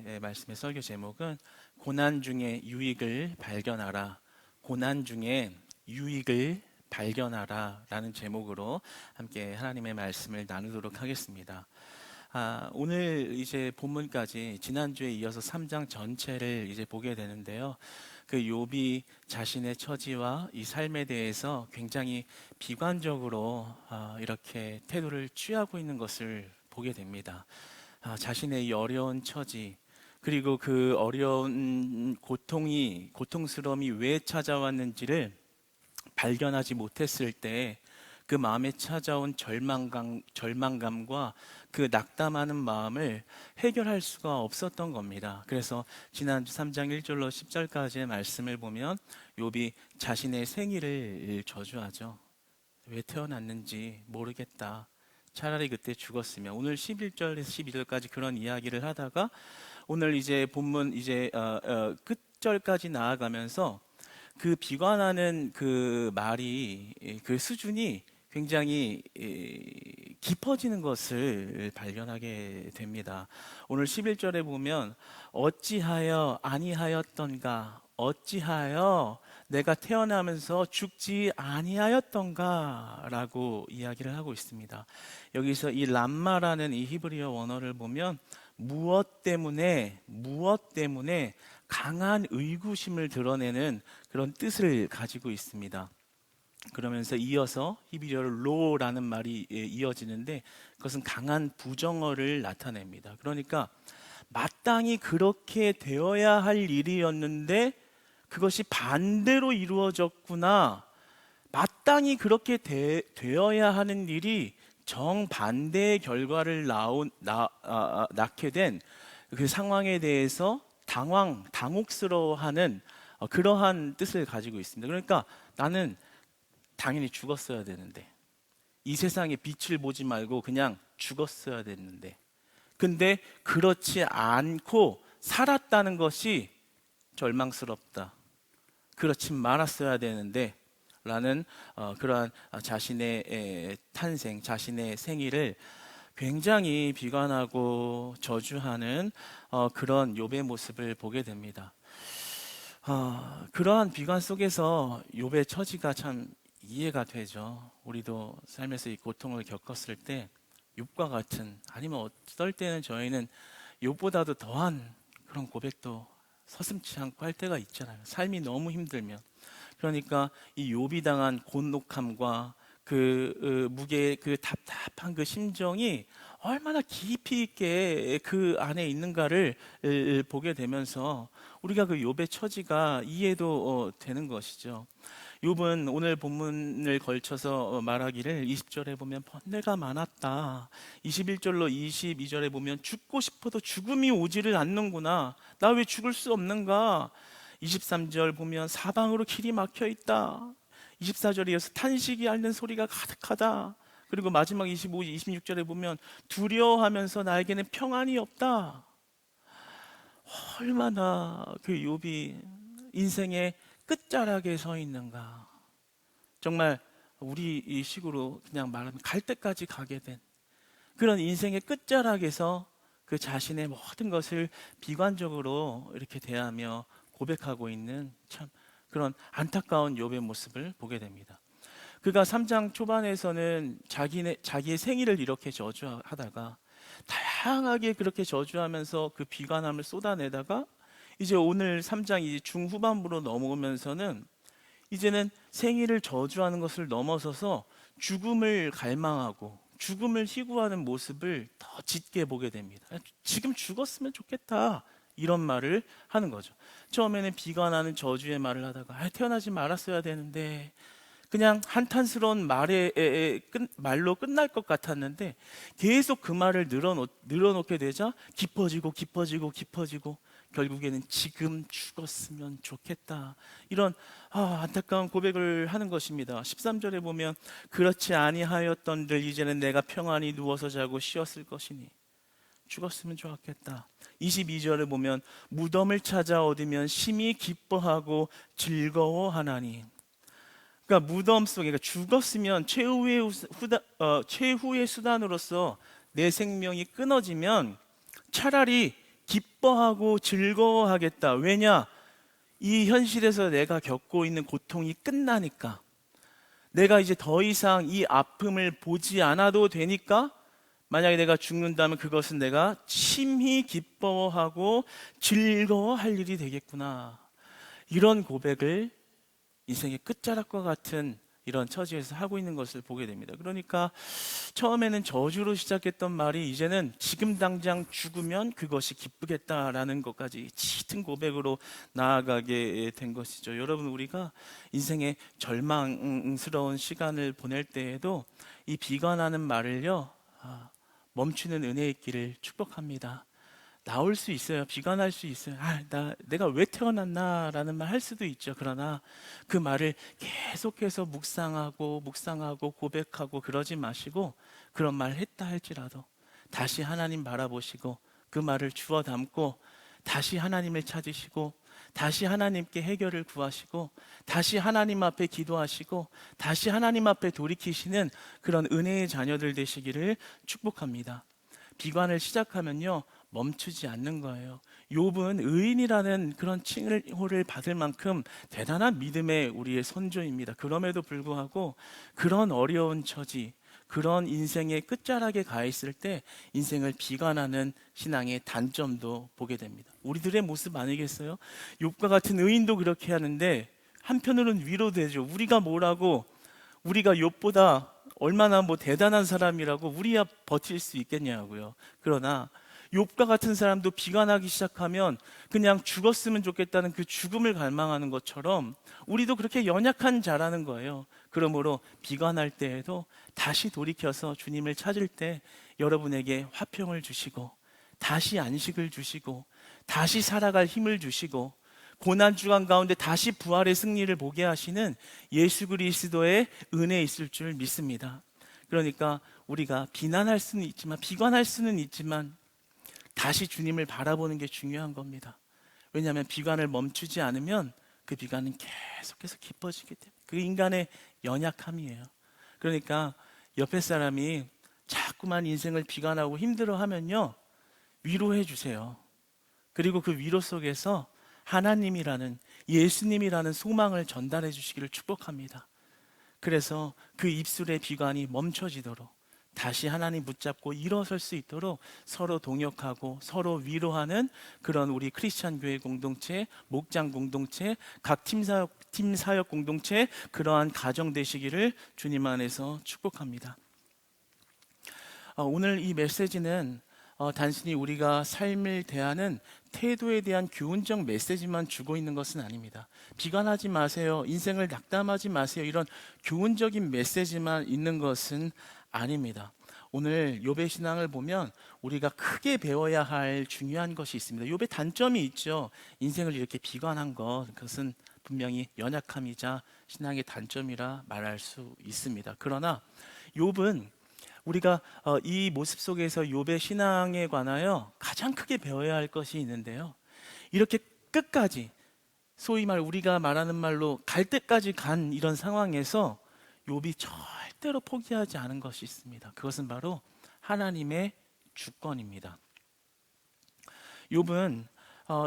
오늘의 말씀의 설교 제목은 고난 중에 유익을 발견하라. 고난 중에 유익을 발견하라 라는 제목으로 함께 하나님의 말씀을 나누도록 하겠습니다. 오늘 이제 본문까지 지난주에 이어서 3장 전체를 이제 보게 되는데요. 그 욥이 자신의 처지와 이 삶에 대해서 굉장히 비관적으로 이렇게 태도를 취하고 있는 것을 보게 됩니다. 자신의 이 어려운 처지, 그리고 그 어려운 고통스러움이 왜 찾아왔는지를 발견하지 못했을 때 그 마음에 찾아온 절망감과 그 낙담하는 마음을 해결할 수가 없었던 겁니다. 그래서 지난주 3장 1절로 10절까지의 말씀을 보면 욥이 자신의 생일을 저주하죠. 왜 태어났는지 모르겠다. 차라리 그때 죽었으면. 오늘 11절에서 12절까지 그런 이야기를 하다가 오늘 이제 본문 이제 끝절까지 나아가면서 그 비관하는 그 말이 그 수준이 굉장히 깊어지는 것을 발견하게 됩니다. 오늘 11절에 보면 어찌하여 아니하였던가, 어찌하여 내가 태어나면서 죽지 아니하였던가 라고 이야기를 하고 있습니다. 여기서 이 람마라는 이 히브리어 원어를 보면 무엇 때문에 강한 의구심을 드러내는 그런 뜻을 가지고 있습니다. 그러면서 이어서 히브리어로 로라는 말이 이어지는데 그것은 강한 부정어를 나타냅니다. 그러니까 마땅히 그렇게 되어야 할 일이었는데 그것이 반대로 이루어졌구나. 마땅히 그렇게 되어야 하는 일이 정반대의 결과를 낳게 된 그 상황에 대해서 당혹스러워하는 그러한 뜻을 가지고 있습니다. 그러니까 나는 당연히 죽었어야 되는데, 이 세상에 빛을 보지 말고 그냥 죽었어야 됐는데, 근데 그렇지 않고 살았다는 것이 절망스럽다. 그렇지 말았어야 되는데 라는 그러한 자신의 탄생, 자신의 생일을 굉장히 비관하고 저주하는 그런 욥의 모습을 보게 됩니다. 그러한 비관 속에서 욥의 처지가 참 이해가 되죠. 우리도 삶에서 이 고통을 겪었을 때 욥과 같은, 아니면 어떨 때는 저희는 욥보다도 더한 그런 고백도 서슴지 않고 할 때가 있잖아요. 삶이 너무 힘들면. 그러니까 이 욥이 당한 곤혹함과 그 무게의 그 답답한 그 심정이 얼마나 깊이 있게 그 안에 있는가를 보게 되면서 우리가 그 욥의 처지가 이해도 되는 것이죠. 욥은 오늘 본문을 걸쳐서 말하기를 20절에 보면 번뇌가 많았다. 21절로 22절에 보면 죽고 싶어도 죽음이 오지를 않는구나. 나 왜 죽을 수 없는가? 23절 보면 사방으로 길이 막혀 있다. 24절에 이어서 탄식이 앓는 소리가 가득하다. 그리고 마지막 25, 26절에 보면 두려워하면서 나에게는 평안이 없다. 얼마나 그 욥이 인생의 끝자락에 서 있는가. 정말 우리 이 식으로 그냥 말하면 갈 때까지 가게 된 그런 인생의 끝자락에서 그 자신의 모든 것을 비관적으로 이렇게 대하며 고백하고 있는 참 그런 안타까운 욥의 모습을 보게 됩니다. 그가 3장 초반에서는 자기의 생일을 이렇게 저주하다가 다양하게 그렇게 저주하면서 그 비관함을 쏟아내다가 이제 오늘 3장 이제 중후반부로 넘어오면서는 이제는 생일을 저주하는 것을 넘어서서 죽음을 갈망하고 죽음을 희구하는 모습을 더 짙게 보게 됩니다. 지금 죽었으면 좋겠다, 이런 말을 하는 거죠. 처음에는 비관하는 저주의 말을 하다가 태어나지 말았어야 되는데, 그냥 한탄스러운 말로 끝날 것 같았는데 계속 그 말을 늘어놓게 되자 깊어지고 결국에는 지금 죽었으면 좋겠다, 이런 안타까운 고백을 하는 것입니다. 13절에 보면 그렇지 아니하였던들 이제는 내가 평안히 누워서 자고 쉬었을 것이니 죽었으면 좋았겠다. 22절에 보면 무덤을 찾아 얻으면 심히 기뻐하고 즐거워하나니. 그러니까 무덤 속에, 그러니까 죽었으면 최후의 수단으로서 내 생명이 끊어지면 차라리 기뻐하고 즐거워하겠다. 왜냐? 이 현실에서 내가 겪고 있는 고통이 끝나니까, 내가 이제 더 이상 이 아픔을 보지 않아도 되니까, 만약에 내가 죽는다면 그것은 내가 심히 기뻐하고 즐거워할 일이 되겠구나. 이런 고백을 인생의 끝자락과 같은 이런 처지에서 하고 있는 것을 보게 됩니다. 그러니까 처음에는 저주로 시작했던 말이 이제는 지금 당장 죽으면 그것이 기쁘겠다라는 것까지 짙은 고백으로 나아가게 된 것이죠. 여러분, 우리가 인생의 절망스러운 시간을 보낼 때에도 이 비관하는 말을요, 멈추는 은혜의 길을 축복합니다. 나올 수 있어요. 비관할 수 있어요. 내가 왜 태어났나 라는 말 할 수도 있죠. 그러나 그 말을 계속해서 묵상하고 고백하고 그러지 마시고, 그런 말 했다 할지라도 다시 하나님 바라보시고 그 말을 주워 담고 다시 하나님을 찾으시고 다시 하나님께 해결을 구하시고 다시 하나님 앞에 기도하시고 다시 하나님 앞에 돌이키시는 그런 은혜의 자녀들 되시기를 축복합니다. 비관을 시작하면요, 멈추지 않는 거예요. 욥은 의인이라는 그런 칭호를 받을 만큼 대단한 믿음의 우리의 선조입니다. 그럼에도 불구하고 그런 어려운 처지, 그런 인생의 끝자락에 가 있을 때 인생을 비관하는 신앙의 단점도 보게 됩니다. 우리들의 모습 아니겠어요? 욥과 같은 의인도 그렇게 하는데 한편으로는 위로되죠. 우리가 뭐라고, 우리가 욥보다 얼마나 대단한 사람이라고 우리야 버틸 수 있겠냐고요. 그러나 욥과 같은 사람도 비관하기 시작하면 그냥 죽었으면 좋겠다는 그 죽음을 갈망하는 것처럼 우리도 그렇게 연약한 자라는 거예요. 그러므로 비관할 때에도 다시 돌이켜서 주님을 찾을 때 여러분에게 화평을 주시고 다시 안식을 주시고 다시 살아갈 힘을 주시고 고난주간 가운데 다시 부활의 승리를 보게 하시는 예수 그리스도의 은혜 있을 줄 믿습니다. 그러니까 우리가 비난할 수는 있지만, 비관할 수는 있지만 다시 주님을 바라보는 게 중요한 겁니다. 왜냐하면 비관을 멈추지 않으면 그 비관은 계속해서 깊어지게 돼요. 그 인간의 연약함이에요. 그러니까 옆에 사람이 자꾸만 인생을 비관하고 힘들어하면요, 위로해 주세요. 그리고 그 위로 속에서 하나님이라는, 예수님이라는 소망을 전달해 주시기를 축복합니다. 그래서 그 입술의 비관이 멈춰지도록 다시 하나님 붙잡고 일어설 수 있도록 서로 동역하고 서로 위로하는 그런 우리 크리스찬 교회 공동체, 목장 공동체, 각 팀 사역 공동체, 그러한 가정 되시기를 주님 안에서 축복합니다. 오늘 이 메시지는 단순히 우리가 삶을 대하는 태도에 대한 교훈적 메시지만 주고 있는 것은 아닙니다. 비관하지 마세요, 인생을 낙담하지 마세요, 이런 교훈적인 메시지만 있는 것은 아닙니다. 오늘 욥의 신앙을 보면 우리가 크게 배워야 할 중요한 것이 있습니다. 욥의 단점이 있죠. 인생을 이렇게 비관한 것, 그것은 분명히 연약함이자 신앙의 단점이라 말할 수 있습니다. 그러나 욥은 우리가 이 모습 속에서 욥의 신앙에 관하여 가장 크게 배워야 할 것이 있는데요, 이렇게 끝까지, 소위 말 우리가 말하는 말로 갈 때까지 간 이런 상황에서 욥이 절대로 포기하지 않은 것이 있습니다. 그것은 바로 하나님의 주권입니다. 욥은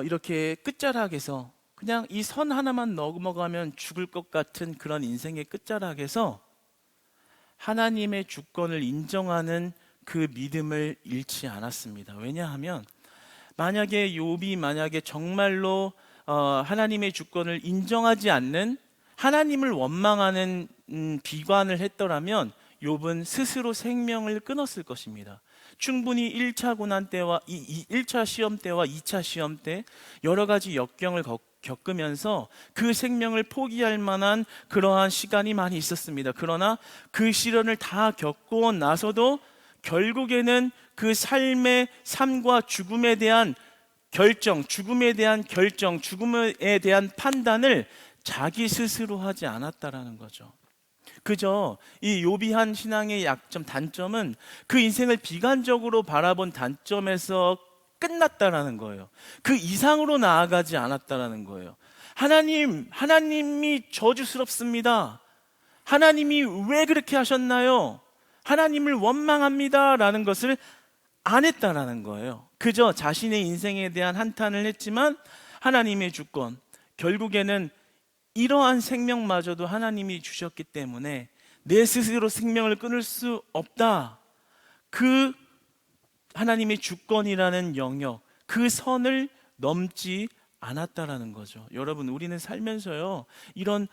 이렇게 끝자락에서 그냥 이 선 하나만 넘어가면 죽을 것 같은 그런 인생의 끝자락에서 하나님의 주권을 인정하는 그 믿음을 잃지 않았습니다. 왜냐하면 만약에 욥이 정말로 하나님의 주권을 인정하지 않는, 하나님을 원망하는 비관을 했더라면 욥은 스스로 생명을 끊었을 것입니다. 충분히 1차 고난 때와 1차 시험 때와 2차 시험 때 여러 가지 역경을 겪으면서 그 생명을 포기할 만한 그러한 시간이 많이 있었습니다. 그러나 그 시련을 다 겪고 나서도 결국에는 그 삶과 죽음에 대한 결정, 죽음에 대한 판단을 자기 스스로 하지 않았다라는 거죠. 그저 이 욥이 한 신앙의 단점은 그 인생을 비관적으로 바라본 단점에서 끝났다라는 거예요. 그 이상으로 나아가지 않았다라는 거예요. 하나님이 저주스럽습니다. 하나님이 왜 그렇게 하셨나요? 하나님을 원망합니다 라는 것을 안 했다라는 거예요. 그저 자신의 인생에 대한 한탄을 했지만 하나님의 주권, 결국에는 이러한 생명마저도 하나님이 주셨기 때문에 내 스스로 생명을 끊을 수 없다. 그 하나님의 주권이라는 영역, 그 선을 넘지 않았다라는 거죠. 여러분, 우리는 살면서요, 이런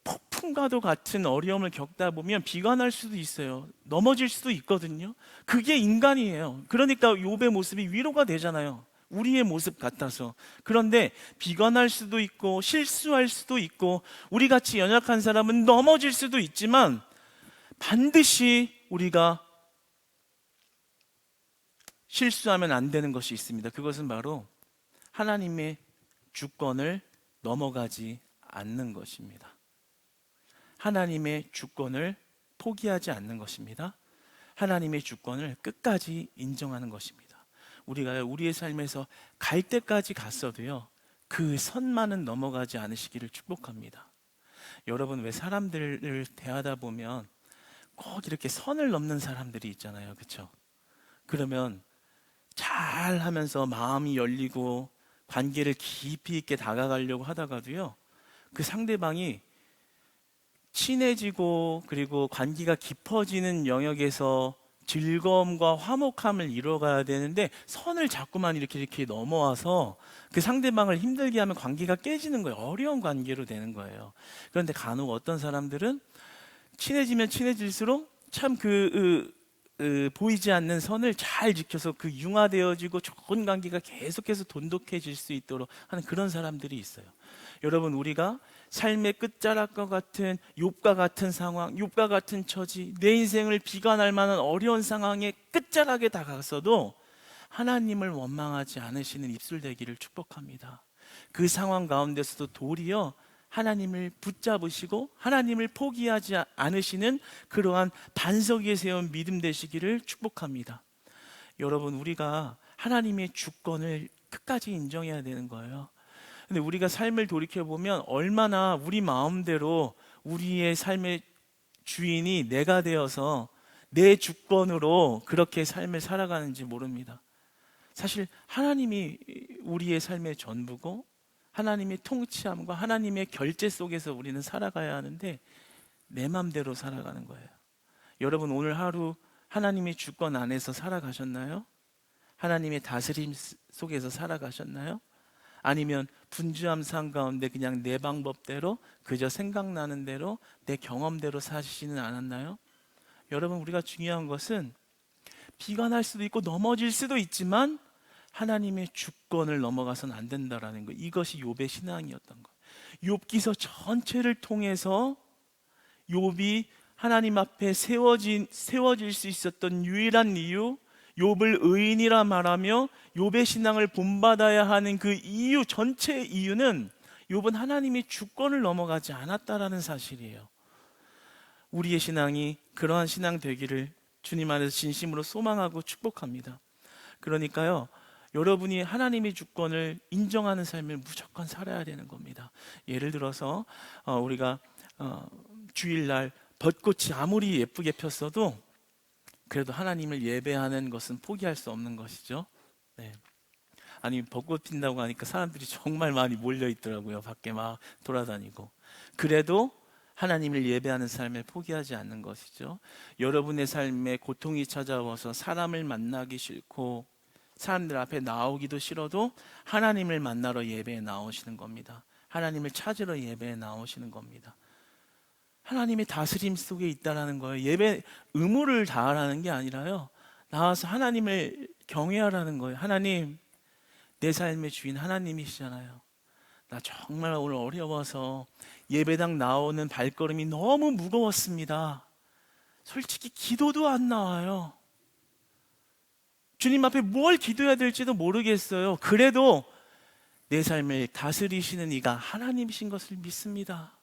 폭풍과도 같은 어려움을 겪다 보면 비관할 수도 있어요. 넘어질 수도 있거든요. 그게 인간이에요. 그러니까 욥의 모습이 위로가 되잖아요. 우리의 모습 같아서. 그런데 비관할 수도 있고 실수할 수도 있고 우리 같이 연약한 사람은 넘어질 수도 있지만 반드시 우리가 실수하면 안 되는 것이 있습니다. 그것은 바로 하나님의 주권을 넘어가지 않는 것입니다. 하나님의 주권을 포기하지 않는 것입니다. 하나님의 주권을 끝까지 인정하는 것입니다. 우리가 우리의 삶에서 갈 때까지 갔어도요, 그 선만은 넘어가지 않으시기를 축복합니다. 여러분, 왜 사람들을 대하다 보면 꼭 이렇게 선을 넘는 사람들이 있잖아요. 그렇죠? 그러면 잘 하면서 마음이 열리고 관계를 깊이 있게 다가가려고 하다가도요, 그 상대방이 친해지고 그리고 관계가 깊어지는 영역에서 즐거움과 화목함을 이뤄가야 되는데 선을 자꾸만 이렇게 넘어와서 그 상대방을 힘들게 하면 관계가 깨지는 거예요. 어려운 관계로 되는 거예요. 그런데 간혹 어떤 사람들은 친해지면 친해질수록 참 보이지 않는 선을 잘 지켜서 그 융화되어지고 좋은 관계가 계속해서 돈독해질 수 있도록 하는 그런 사람들이 있어요. 여러분, 우리가 삶의 끝자락과 같은 욥과 같은 상황, 욥과 같은 처지, 내 인생을 비관할 만한 어려운 상황의 끝자락에 다가서도 하나님을 원망하지 않으시는 입술 되기를 축복합니다. 그 상황 가운데서도 도리어 하나님을 붙잡으시고 하나님을 포기하지 않으시는 그러한 반석 위에 세운 믿음 되시기를 축복합니다. 여러분, 우리가 하나님의 주권을 끝까지 인정해야 되는 거예요. 근데 우리가 삶을 돌이켜보면 얼마나 우리 마음대로 우리의 삶의 주인이 내가 되어서 내 주권으로 그렇게 삶을 살아가는지 모릅니다. 사실 하나님이 우리의 삶의 전부고 하나님의 통치함과 하나님의 결제 속에서 우리는 살아가야 하는데 내 맘대로 살아가는 거예요. 여러분, 오늘 하루 하나님의 주권 안에서 살아가셨나요? 하나님의 다스림 속에서 살아가셨나요? 아니면 분주함 상 가운데 그냥 내 방법대로 그저 생각나는 대로 내 경험대로 사시지는 않았나요? 여러분, 우리가 중요한 것은 비관할 수도 있고 넘어질 수도 있지만 하나님의 주권을 넘어가서는 안 된다라는 거. 이것이 욥의 신앙이었던 거. 욥기서 전체를 통해서 욥이 하나님 앞에 세워질 수 있었던 유일한 이유, 욥을 의인이라 말하며 욥의 신앙을 본받아야 하는 그 이유, 전체 이유는 욥은 하나님의 주권을 넘어가지 않았다라는 사실이에요. 우리의 신앙이 그러한 신앙 되기를 주님 안에서 진심으로 소망하고 축복합니다. 그러니까요, 여러분이 하나님의 주권을 인정하는 삶을 무조건 살아야 되는 겁니다. 예를 들어서 우리가 주일날 벚꽃이 아무리 예쁘게 폈어도 그래도 하나님을 예배하는 것은 포기할 수 없는 것이죠. 네. 아니, 벚꽃 핀다고 하니까 사람들이 정말 많이 몰려 있더라고요. 밖에 막 돌아다니고. 그래도 하나님을 예배하는 삶을 포기하지 않는 것이죠. 여러분의 삶에 고통이 찾아와서 사람을 만나기 싫고 사람들 앞에 나오기도 싫어도 하나님을 만나러 예배에 나오시는 겁니다. 하나님을 찾으러 예배에 나오시는 겁니다. 하나님의 다스림 속에 있다라는 거예요. 예배 의무를 다하라는 게 아니라요, 나와서 하나님을 경외하라는 거예요. 하나님, 내 삶의 주인 하나님이시잖아요. 나 정말 오늘 어려워서 예배당 나오는 발걸음이 너무 무거웠습니다. 솔직히 기도도 안 나와요. 주님 앞에 뭘 기도해야 될지도 모르겠어요. 그래도 내 삶을 다스리시는 이가 하나님이신 것을 믿습니다.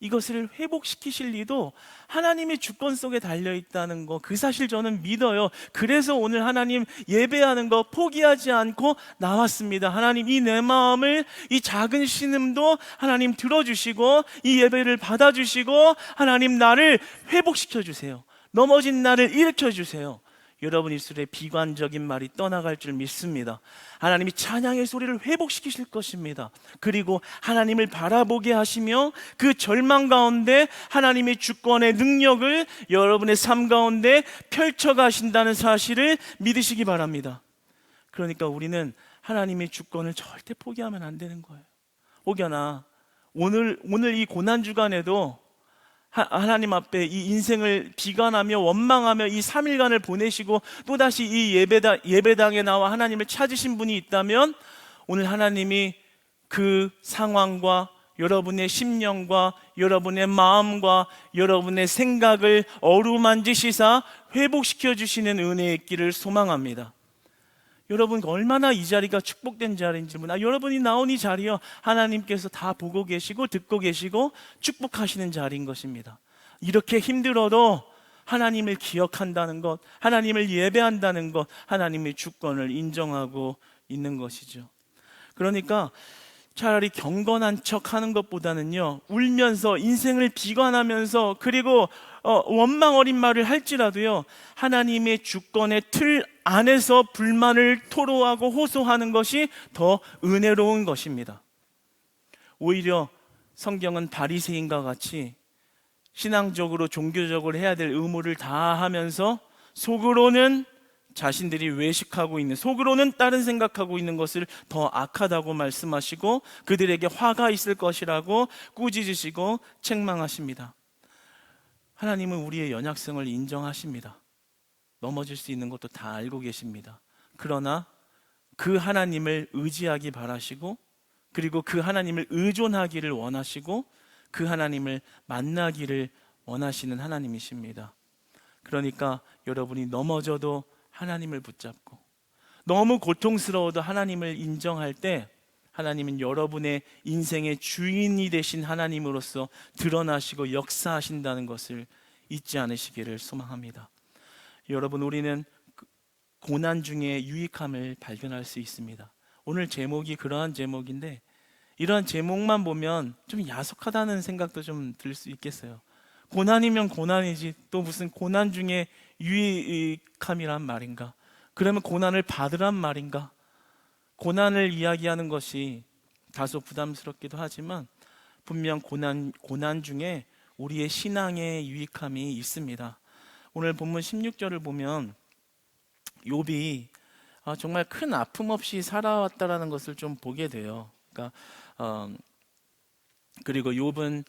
이것을 회복시키실 리도 하나님의 주권 속에 달려있다는 거, 그 사실 저는 믿어요. 그래서 오늘 하나님 예배하는 거 포기하지 않고 나왔습니다. 하나님, 이 내 마음을, 이 작은 신음도 하나님 들어주시고 이 예배를 받아주시고 하나님 나를 회복시켜주세요. 넘어진 나를 일으켜주세요. 여러분 입술에 비관적인 말이 떠나갈 줄 믿습니다. 하나님이 찬양의 소리를 회복시키실 것입니다. 그리고 하나님을 바라보게 하시며 그 절망 가운데 하나님의 주권의 능력을 여러분의 삶 가운데 펼쳐가신다는 사실을 믿으시기 바랍니다. 그러니까 우리는 하나님의 주권을 절대 포기하면 안 되는 거예요. 혹여나 오늘 이 고난주간에도 하나님 앞에 이 인생을 비관하며 원망하며 이 3일간을 보내시고 또다시 이 예배당에 나와 하나님을 찾으신 분이 있다면 오늘 하나님이 그 상황과 여러분의 심령과 여러분의 마음과 여러분의 생각을 어루만지시사 회복시켜 주시는 은혜의 길을 소망합니다. 여러분 얼마나 이 자리가 축복된 자리인지 여러분이 나온 이 자리요 하나님께서 다 보고 계시고 듣고 계시고 축복하시는 자리인 것입니다. 이렇게 힘들어도 하나님을 기억한다는 것, 하나님을 예배한다는 것, 하나님의 주권을 인정하고 있는 것이죠. 그러니까 차라리 경건한 척 하는 것보다는요, 울면서 인생을 비관하면서 그리고 원망 어린 말을 할지라도요, 하나님의 주권의 틀 안에서 불만을 토로하고 호소하는 것이 더 은혜로운 것입니다. 오히려 성경은 바리새인과 같이 신앙적으로 종교적으로 해야 될 의무를 다 하면서 속으로는 자신들이 외식하고 있는, 속으로는 다른 생각하고 있는 것을 더 악하다고 말씀하시고 그들에게 화가 있을 것이라고 꾸짖으시고 책망하십니다. 하나님은 우리의 연약성을 인정하십니다. 넘어질 수 있는 것도 다 알고 계십니다. 그러나 그 하나님을 의지하기 바라시고 그리고 그 하나님을 의존하기를 원하시고 그 하나님을 만나기를 원하시는 하나님이십니다. 그러니까 여러분이 넘어져도 하나님을 붙잡고 너무 고통스러워도 하나님을 인정할 때 하나님은 여러분의 인생의 주인이 되신 하나님으로서 드러나시고 역사하신다는 것을 잊지 않으시기를 소망합니다. 여러분, 우리는 고난 중에 유익함을 발견할 수 있습니다. 오늘 제목이 그러한 제목인데 이런 제목만 보면 좀 야속하다는 생각도 좀 들 수 있겠어요. 고난이면 고난이지 또 무슨 고난 중에 유익함이란 말인가? 그러면 고난을 받으란 말인가? 고난을 이야기하는 것이 다소 부담스럽기도 하지만 분명 고난 중에 우리의 신앙의 유익함이 있습니다. 오늘 본문 16절을 보면 욥이 정말 큰 아픔 없이 살아왔다라는 것을 좀 보게 돼요. 그러니까 그리고 욥은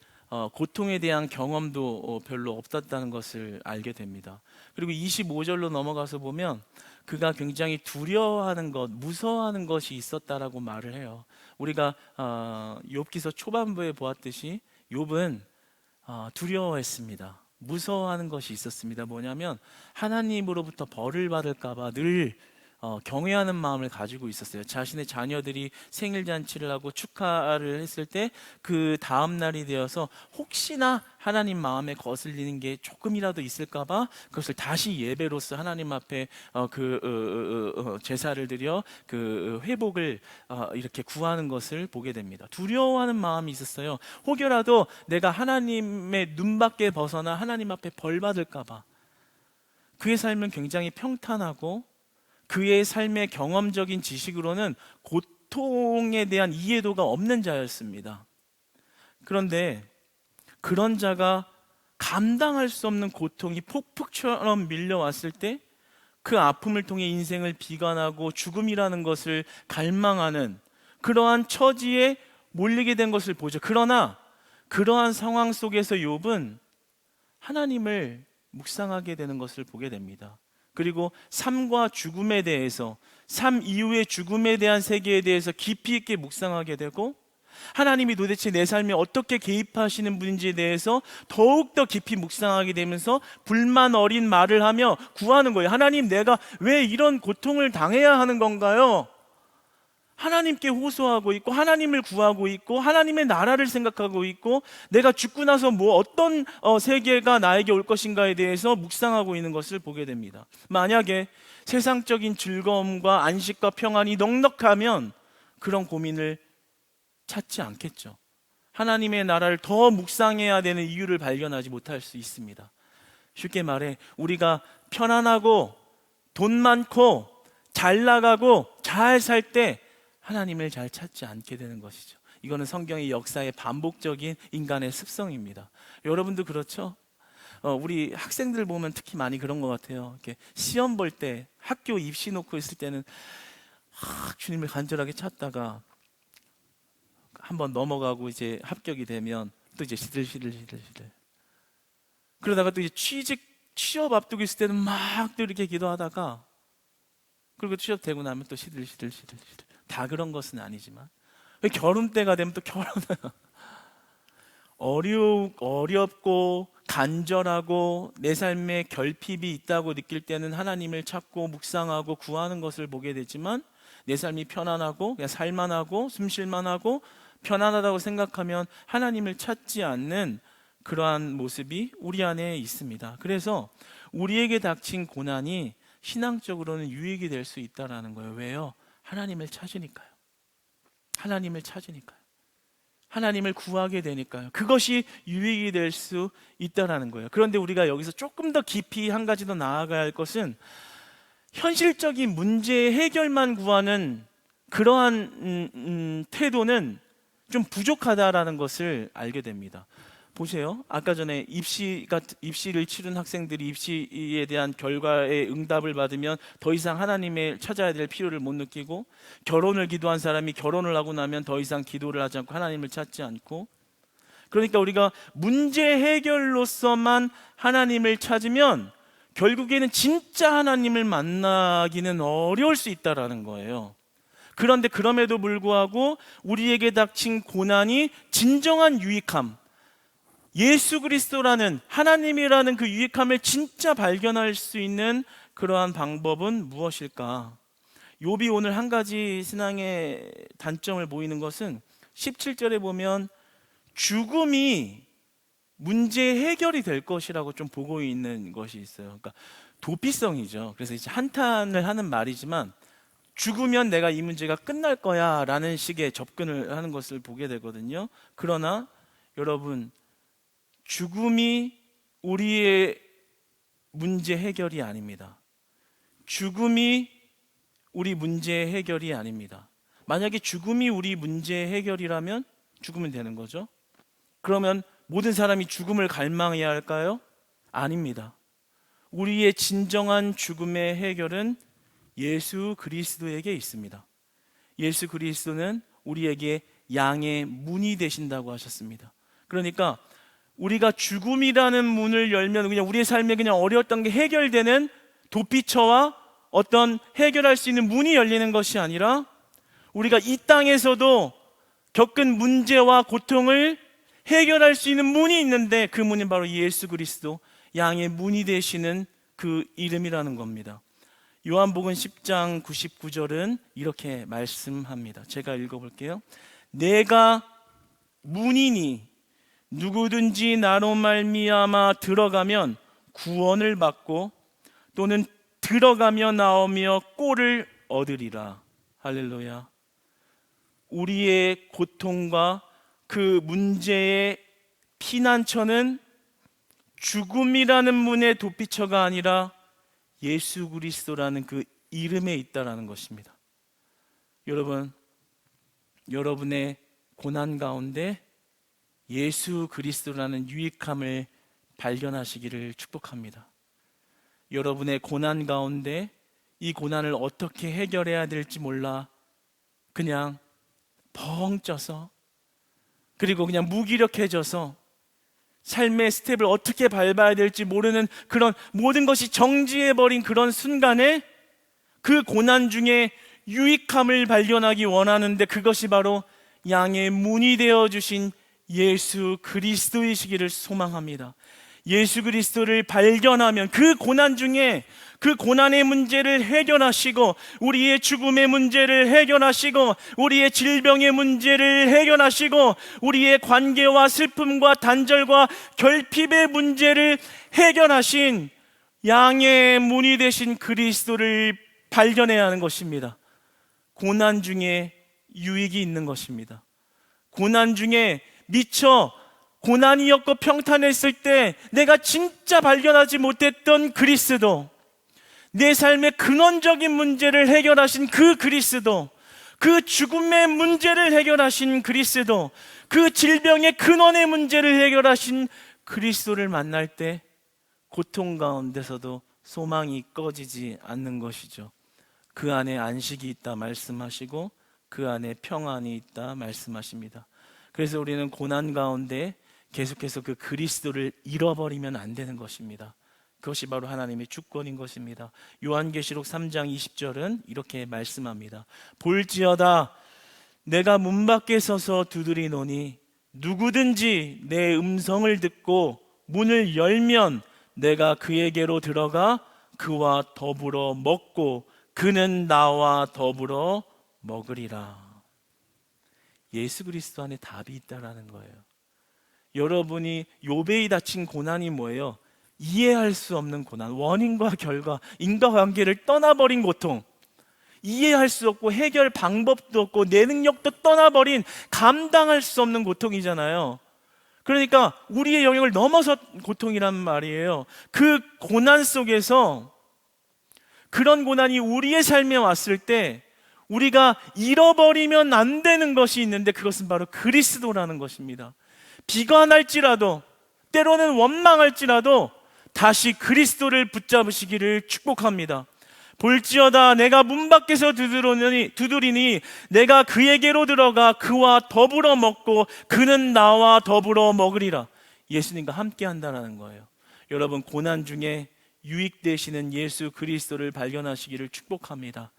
고통에 대한 경험도 별로 없었다는 것을 알게 됩니다. 그리고 25절로 넘어가서 보면 그가 굉장히 두려워하는 것, 무서워하는 것이 있었다라고 말을 해요. 우리가 욥기서 초반부에 보았듯이 욥은 두려워했습니다. 무서워하는 것이 있었습니다. 뭐냐면 하나님으로부터 벌을 받을까 봐 늘 경외하는 마음을 가지고 있었어요. 자신의 자녀들이 생일잔치를 하고 축하를 했을 때 그 다음 날이 되어서 혹시나 하나님 마음에 거슬리는 게 조금이라도 있을까 봐 그것을 다시 예배로서 하나님 앞에 제사를 드려 그 회복을 이렇게 구하는 것을 보게 됩니다. 두려워하는 마음이 있었어요. 혹여라도 내가 하나님의 눈밖에 벗어나 하나님 앞에 벌 받을까 봐. 그의 삶은 굉장히 평탄하고 그의 삶의 경험적인 지식으로는 고통에 대한 이해도가 없는 자였습니다. 그런데 그런 자가 감당할 수 없는 고통이 폭풍처럼 밀려왔을 때 그 아픔을 통해 인생을 비관하고 죽음이라는 것을 갈망하는 그러한 처지에 몰리게 된 것을 보죠. 그러나 그러한 상황 속에서 욥은 하나님을 묵상하게 되는 것을 보게 됩니다. 그리고 삶과 죽음에 대해서, 삶 이후의 죽음에 대한 세계에 대해서 깊이 있게 묵상하게 되고 하나님이 도대체 내 삶에 어떻게 개입하시는 분인지에 대해서 더욱더 깊이 묵상하게 되면서 불만 어린 말을 하며 구하는 거예요. 하나님, 내가 왜 이런 고통을 당해야 하는 건가요? 하나님께 호소하고 있고 하나님을 구하고 있고 하나님의 나라를 생각하고 있고 내가 죽고 나서 어떤 세계가 나에게 올 것인가에 대해서 묵상하고 있는 것을 보게 됩니다. 만약에 세상적인 즐거움과 안식과 평안이 넉넉하면 그런 고민을 찾지 않겠죠. 하나님의 나라를 더 묵상해야 되는 이유를 발견하지 못할 수 있습니다. 쉽게 말해 우리가 편안하고 돈 많고 잘 나가고 잘 살 때 하나님을 잘 찾지 않게 되는 것이죠. 이거는 성경의 역사의 반복적인 인간의 습성입니다. 여러분도 그렇죠? 우리 학생들 보면 특히 많이 그런 것 같아요. 이렇게 시험 볼 때, 학교 입시 놓고 있을 때는 주님을 간절하게 찾다가 한번 넘어가고 이제 합격이 되면 또 이제 시들시들. 그러다가 또 이제 취업 앞두고 있을 때는 막 또 이렇게 기도하다가, 그리고 취업되고 나면 또 시들시들. 다 그런 것은 아니지만 결혼 때가 되면 또 어렵고 간절하고 내 삶에 결핍이 있다고 느낄 때는 하나님을 찾고 묵상하고 구하는 것을 보게 되지만, 내 삶이 편안하고 그냥 살만하고 숨쉴만하고 편안하다고 생각하면 하나님을 찾지 않는 그러한 모습이 우리 안에 있습니다. 그래서 우리에게 닥친 고난이 신앙적으로는 유익이 될 수 있다는 거예요. 왜요? 하나님을 찾으니까요. 하나님을 구하게 되니까요. 그것이 유익이 될 수 있다는 거예요. 그런데 우리가 여기서 조금 더 깊이 한 가지 더 나아가야 할 것은, 현실적인 문제 해결만 구하는 그러한 태도는 좀 부족하다라는 것을 알게 됩니다. 보세요. 아까 전에 입시를 치른 학생들이 입시에 대한 결과의 응답을 받으면 더 이상 하나님을 찾아야 될 필요를 못 느끼고, 결혼을 기도한 사람이 결혼을 하고 나면 더 이상 기도를 하지 않고 하나님을 찾지 않고, 그러니까 우리가 문제 해결로서만 하나님을 찾으면 결국에는 진짜 하나님을 만나기는 어려울 수 있다는 거예요. 그런데 그럼에도 불구하고 우리에게 닥친 고난이 진정한 유익함, 예수 그리스도라는 하나님이라는 그 유익함을 진짜 발견할 수 있는 그러한 방법은 무엇일까? 욥이 오늘 한 가지 신앙의 단점을 보이는 것은 17절에 보면 죽음이 문제 해결이 될 것이라고 좀 보고 있는 것이 있어요. 그러니까 도피성이죠. 그래서 이제 한탄을 하는 말이지만, 죽으면 내가 이 문제가 끝날 거야 라는 식의 접근을 하는 것을 보게 되거든요. 그러나 여러분, 죽음이 우리의 문제 해결이 아닙니다. 죽음이 우리 문제 해결이 아닙니다. 만약에 죽음이 우리 문제 해결이라면 죽으면 되는 거죠. 그러면 모든 사람이 죽음을 갈망해야 할까요? 아닙니다. 우리의 진정한 죽음의 해결은 예수 그리스도에게 있습니다. 예수 그리스도는 우리에게 양의 문이 되신다고 하셨습니다. 그러니까 우리가 죽음이라는 문을 열면 그냥 우리의 삶에 그냥 어려웠던 게 해결되는 도피처와 어떤 해결할 수 있는 문이 열리는 것이 아니라, 우리가 이 땅에서도 겪은 문제와 고통을 해결할 수 있는 문이 있는데, 그 문이 바로 예수 그리스도, 양의 문이 되시는 그 이름이라는 겁니다. 요한복음 10장 99절은 이렇게 말씀합니다. 제가 읽어볼게요. 내가 문이니 누구든지 나로 말미암아 들어가면 구원을 받고, 또는 들어가며 나오며 꼴을 얻으리라. 할렐루야. 우리의 고통과 그 문제의 피난처는 죽음이라는 문의 도피처가 아니라 예수 그리스도라는 그 이름에 있다라는 것입니다. 여러분, 여러분의 고난 가운데 예수 그리스도라는 유익함을 발견하시기를 축복합니다. 여러분의 고난 가운데 이 고난을 어떻게 해결해야 될지 몰라 그냥 벙 쪄서, 그리고 그냥 무기력해져서 삶의 스텝을 어떻게 밟아야 될지 모르는 그런 모든 것이 정지해버린 그런 순간에 그 고난 중에 유익함을 발견하기 원하는데, 그것이 바로 양의 문이 되어주신 예수 그리스도이시기를 소망합니다. 예수 그리스도를 발견하면 그 고난 중에 그 고난의 문제를 해결하시고, 우리의 죽음의 문제를 해결하시고, 우리의 질병의 문제를 해결하시고, 우리의 관계와 슬픔과 단절과 결핍의 문제를 해결하신 양의 문이 되신 그리스도를 발견해야 하는 것입니다. 고난 중에 유익이 있는 것입니다. 고난 중에 미처 고난이었고 평탄했을 때 내가 진짜 발견하지 못했던 그리스도, 내 삶의 근원적인 문제를 해결하신 그 그리스도, 그 죽음의 문제를 해결하신 그리스도, 그 질병의 근원의 문제를 해결하신 그리스도를 만날 때 고통 가운데서도 소망이 꺼지지 않는 것이죠. 그 안에 안식이 있다 말씀하시고 그 안에 평안이 있다 말씀하십니다. 그래서 우리는 고난 가운데 계속해서 그 그리스도를 잃어버리면 안 되는 것입니다. 그것이 바로 하나님의 주권인 것입니다. 요한계시록 3장 20절은 이렇게 말씀합니다. 볼지어다 내가 문 밖에 서서 두드리노니 누구든지 내 음성을 듣고 문을 열면 내가 그에게로 들어가 그와 더불어 먹고 그는 나와 더불어 먹으리라. 예수 그리스도 안에 답이 있다라는 거예요. 여러분이 욥이 닥친 고난이 뭐예요? 이해할 수 없는 고난, 원인과 결과, 인과관계를 떠나버린 고통, 이해할 수 없고 해결 방법도 없고 내 능력도 떠나버린 감당할 수 없는 고통이잖아요. 그러니까 우리의 영역을 넘어서 고통이란 말이에요. 그 고난 속에서, 그런 고난이 우리의 삶에 왔을 때 우리가 잃어버리면 안 되는 것이 있는데 그것은 바로 그리스도라는 것입니다. 비관할지라도, 때로는 원망할지라도 다시 그리스도를 붙잡으시기를 축복합니다. 볼지어다 내가 문 밖에서 두드리니 내가 그에게로 들어가 그와 더불어 먹고 그는 나와 더불어 먹으리라. 예수님과 함께 한다는 거예요. 여러분, 고난 중에 유익되시는 예수 그리스도를 발견하시기를 축복합니다.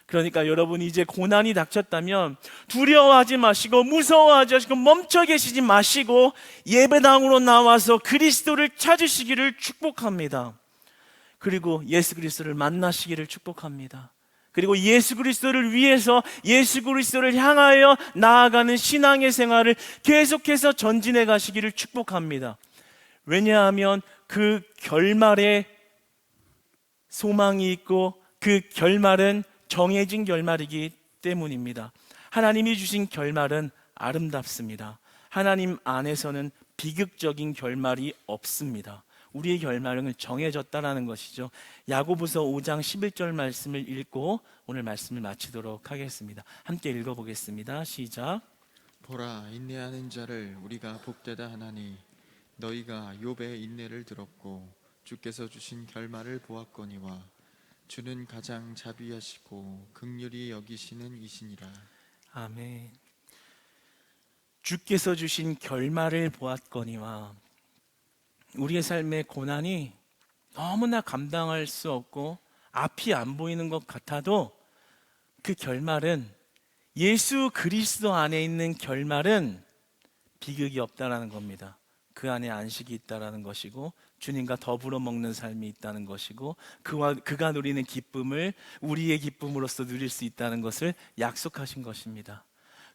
그러니까 여러분, 이제 고난이 닥쳤다면 두려워하지 마시고 무서워하지 마시고 멈춰 계시지 마시고 예배당으로 나와서 그리스도를 찾으시기를 축복합니다. 그리고 예수 그리스도를 만나시기를 축복합니다. 그리고 예수 그리스도를 위해서, 예수 그리스도를 향하여 나아가는 신앙의 생활을 계속해서 전진해 가시기를 축복합니다. 왜냐하면 그 결말에 소망이 있고 그 결말은 정해진 결말이기 때문입니다. 하나님이 주신 결말은 아름답습니다. 하나님 안에서는 비극적인 결말이 없습니다. 우리의 결말은 정해졌다라는 것이죠. 야고보서 5장 11절 말씀을 읽고 오늘 말씀을 마치도록 하겠습니다. 함께 읽어보겠습니다. 시작. 보라, 인내하는 자를 우리가 복되다 하나니 너희가 욥의 인내를 들었고 주께서 주신 결말을 보았거니와 주는 가장 자비하시고 긍휼히 여기시는 이시니라. 아멘. 주께서 주신 결말을 보았거니와, 우리의 삶의 고난이 너무나 감당할 수 없고 앞이 안 보이는 것 같아도 그 결말은, 예수 그리스도 안에 있는 결말은 비극이 없다라는 겁니다. 그 안에 안식이 있다라는 것이고 주님과 더불어 먹는 삶이 있다는 것이고 그가 누리는 기쁨을 우리의 기쁨으로서 누릴 수 있다는 것을 약속하신 것입니다.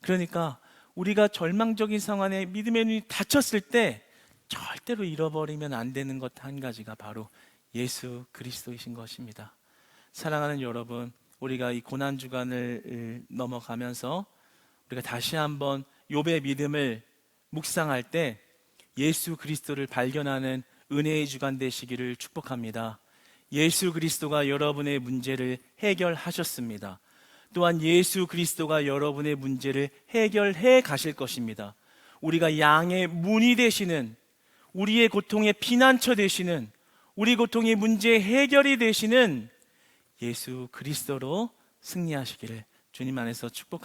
그러니까 우리가 절망적인 상황에 믿음의 눈이 닫혔을 때 절대로 잃어버리면 안 되는 것 한 가지가 바로 예수 그리스도이신 것입니다. 사랑하는 여러분, 우리가 이 고난 주간을 넘어가면서 우리가 다시 한번 욥의 믿음을 묵상할 때 예수 그리스도를 발견하는 은혜의 주간 되시기를 축복합니다. 예수 그리스도가 여러분의 문제를 해결하셨습니다. 또한 예수 그리스도가 여러분의 문제를 해결해 가실 것입니다. 우리가 양의 문이 되시는, 우리의 고통의 피난처 되시는, 우리 고통의 문제 해결이 되시는 예수 그리스도로 승리하시기를 주님 안에서 축복합니다.